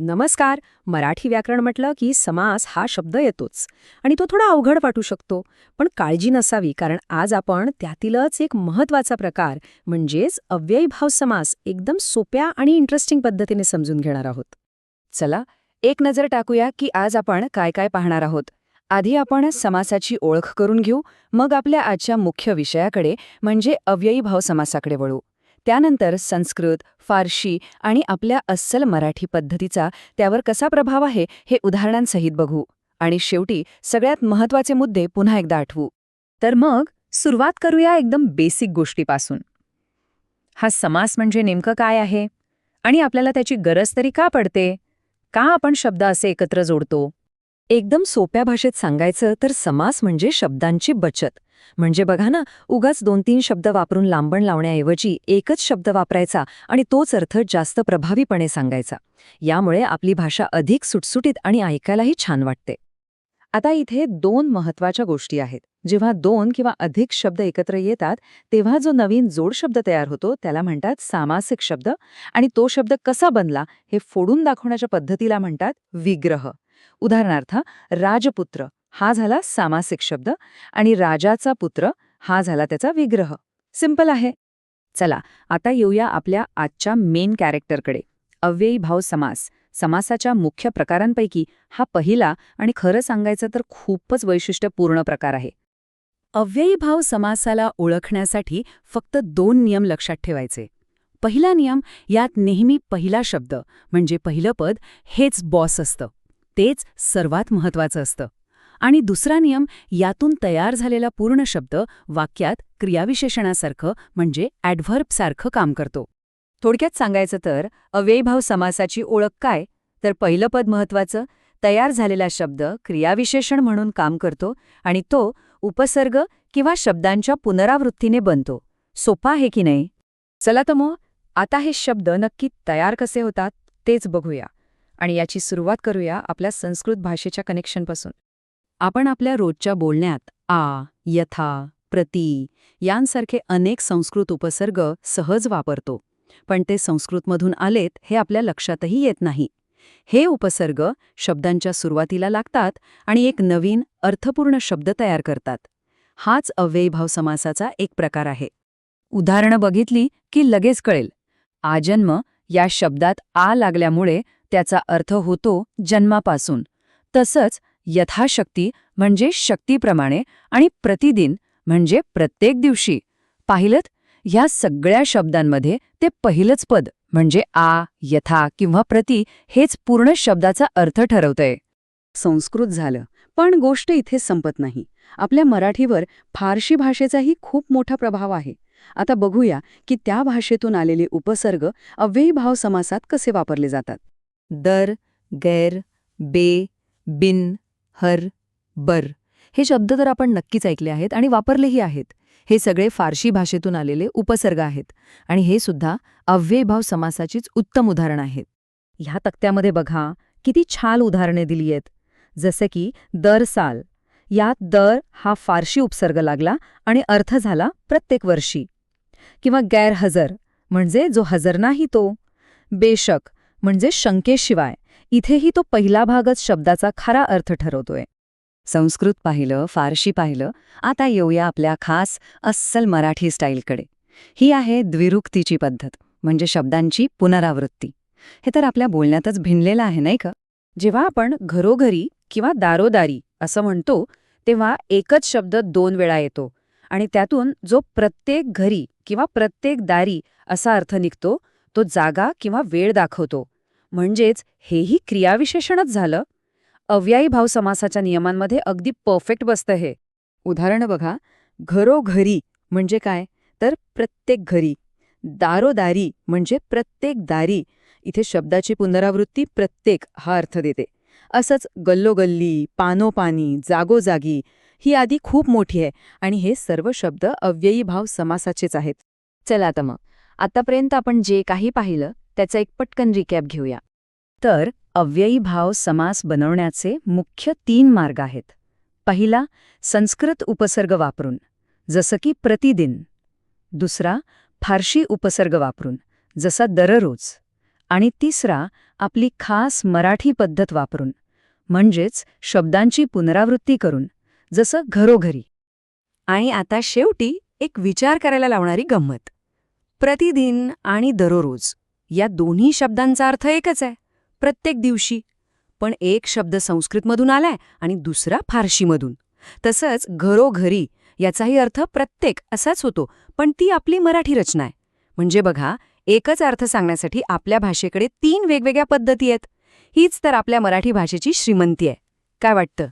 नमस्कार. मराठी व्याकरण म्हटलं की समास हा शब्द येतोच आणि तो थोडा अवघड वाटू शकतो. पण काळजी नसावी, कारण आज आपण त्यातीलच एक महत्वाचा प्रकार म्हणजेच अव्ययीभाव समास एकदम सोप्या आणि इंटरेस्टिंग पद्धतीने समजून घेणार आहोत. चला एक नजर टाकूया की आज आपण काय काय पाहणार आहोत. आधी आपण समासाची ओळख करून घेऊ, मग आपल्या आजच्या मुख्य विषयाकडे म्हणजे अव्ययीभाव समासाकडे वळू. त्यानंतर संस्कृत, फारशी आणि आपल्या अस्सल मराठी पद्धतीचा त्यावर कसा प्रभाव आहे हे उदाहरणांसहित बघू. आणि शेवटी सगळ्यात महत्त्वाचे मुद्दे पुन्हा एकदा आठवू. तर मग सुरुवात करूया एकदम बेसिक गोष्टीपासून. हा समास म्हणजे नेमकं काय आहे आणि आपल्याला त्याची गरज तरी का पडते? का आपण शब्द असे एकत्र जोडतो? एकदम सोप्या भाषेत सांगायचं तर समास म्हणजे शब्दांची बचत. म्हणजे बघा ना, उगाच 2-3 शब्द वापरून लांबण लावण्याऐवजी एकच शब्द वापरायचा आणि तोच अर्थ जास्त प्रभावीपणे सांगायचा. यामुळे आपली भाषा अधिक सुटसुटीत आणि ऐकायलाही छान वाटते. आता इथे 2 महत्वाच्या गोष्टी आहेत. जेव्हा 2 किंवा अधिक शब्द एकत्र येतात तेव्हा जो नवीन जोडशब्द तयार होतो त्याला म्हणतात सामासिक शब्द, आणि तो शब्द कसा बनला हे फोडून दाखवण्याच्या पद्धतीला म्हणतात विग्रह. उदाहरणार्थ, राजपुत्र हा झाला सामासिक शब्द आणि राजाचा पुत्र हा झाला त्याचा विग्रह. सिंपल आहे. चला आता येऊया आपल्या आजच्या मेन कॅरेक्टरकडे. अव्ययीभाव समास. समासाच्या मुख्य प्रकारांपैकी हा पहिला आणि खरं सांगायचं तर खूपच वैशिष्ट्यपूर्ण प्रकार आहे. अव्ययीभाव समासाला ओळखण्यासाठी फक्त 2 नियम लक्षात ठेवायचे. पहिला नियम, यात नेहमी पहिला शब्द म्हणजे पहिलं पद हेच बॉस असतं, तेच सर्वात महत्वाचं असतं. आणि दुसरा नियम, यातून तयार झालेला पूर्ण शब्द वाक्यात क्रियाविशेषणासारखं म्हणजे ॲडव्हर्बसारखं काम करतो. थोडक्यात सांगायचं तर अव्ययीभाव समासाची ओळख काय? तर पहिलं पद महत्वाचं, तयार झालेला शब्द क्रियाविशेषण म्हणून काम करतो आणि तो उपसर्ग किंवा शब्दांच्या पुनरावृत्तीने बनतो. सोपा आहे की नाही? चला तर मग आता हे शब्द नक्की तयार कसे होतात तेच बघूया. आणि याची सुरुवात करूया आपल्या संस्कृत भाषेच्या कनेक्शनपासून. आपण आपल्या रोजच्या बोलण्यात आ, यथा, प्रति यांसारखे अनेक संस्कृत उपसर्ग सहज वापरतो. पण ते संस्कृतमधून आलेत हे आपल्या लक्षातही येत नाही. हे उपसर्ग शब्दांच्या सुरुवातीला लागतात आणि एक नवीन अर्थपूर्ण शब्द तयार करतात. हाच अव्ययीभाव समासाचा एक प्रकार आहे. उदाहरणं बघितली की लगेच कळेल. आजन्म या शब्दात आ लागल्यामुळे त्याचा अर्थ होतो जन्मापासून. तसंच यथाशक्ती म्हणजे शक्तीप्रमाणे आणि प्रतिदिन म्हणजे प्रत्येक दिवशी. पाहिलंत, ह्या सगळ्या शब्दांमध्ये ते पहिलंच पद म्हणजे आ, यथा किंवा प्रति हेच पूर्ण शब्दाचा अर्थ ठरवतंय. संस्कृत झालं, पण गोष्ट इथे संपत नाही. आपल्या मराठीवर फारशी भाषेचाही खूप मोठा प्रभाव आहे. आता बघूया की त्या भाषेतून आलेले उपसर्ग अव्ययीभाव समासात कसे वापरले जातात. दर, गैर, बे, बिन, हर, बर हे शब्द तर आपण नक्कीच ऐकले आहेत आणि वापरलेही आहेत. हे सगळे फारशी भाषेतून आलेले उपसर्ग आहेत आणि हे सुद्धा अव्ययीभाव समासाचीच उत्तम उदाहरणं आहेत. ह्या तक्त्यामध्ये बघा किती छान उदाहरणे दिली आहेत. जसे की दर साल, यात दर हा फारशी उपसर्ग लागला आणि अर्थ झाला प्रत्येक वर्षी. किंवा गैरहजर म्हणजे जो हजर नाही तो. बेशक म्हणजे शंकेशिवाय, इथेही तो पहिला भागच शब्दाचा खरा अर्थ ठरवतोय. संस्कृत पाहिलं, फारशी पाहिलं, आता येऊया आपल्या खास अस्सल मराठी स्टाईलकडे. ही आहे द्विरुक्तीची पद्धत, म्हणजे शब्दांची पुनरावृत्ती. हे तर आपल्या बोलण्यातच भिनलेलं आहे नाही का? जेव्हा आपण घरोघरी किंवा दारोदारी असं म्हणतो तेव्हा एकच शब्द 2 वेळा येतो आणि त्यातून जो प्रत्येक घरी किंवा प्रत्येक दारी असा अर्थ निघतो तो जागा किंवा वेळ दाखवतो. म्हणजेच हेही क्रियाविशेषणच झालं. अव्ययीभाव समासाच्या नियमांमध्ये अगदी परफेक्ट बसतं हे. उदाहरणं बघा. घरोघरी म्हणजे काय? तर प्रत्येक घरी. दारोदारी म्हणजे प्रत्येक दारी. इथे शब्दाची पुनरावृत्ती प्रत्येक हा अर्थ देते. असंच गल्लोगल्ली, पानोपानी, जागोजागी ही आधी खूप मोठी आहे आणि हे सर्व शब्द अव्ययीभाव समासाचेच आहेत. चला आता मग आतापर्यंत आपण जे काही पाहिलं त्याचा एक पटकन रिकॅप घेऊया. तर अव्ययीभाव समास बनवण्याचे मुख्य 3 मार्ग आहेत. पहिला, संस्कृत उपसर्ग वापरून, जसं की प्रतिदिन. दुसरा, फारशी उपसर्ग वापरून, जसा दररोज. आणि तिसरा आपली खास मराठी पद्धत वापरून, म्हणजेच शब्दांची पुनरावृत्ती करून, जसं घरोघरी. आणि आता शेवटी एक विचार करायला लावणारी गंमत. प्रतिदिन आणि दररोज या दोन्ही शब्दांचा अर्थ एकच आहे, प्रत्येक दिवशी. पण एक शब्द संस्कृतमधून आलाय आणि दुसरा फारशीमधून. तसंच घरोघरी याचाही अर्थ प्रत्येक असाच होतो, पण ती आपली मराठी रचना आहे. म्हणजे बघा, एकच अर्थ सांगण्यासाठी आपल्या भाषेकडे 3 वेगवेगळ्या पद्धती आहेत. हीच तर आपल्या मराठी भाषेची श्रीमंती आहे. काय वाटतं?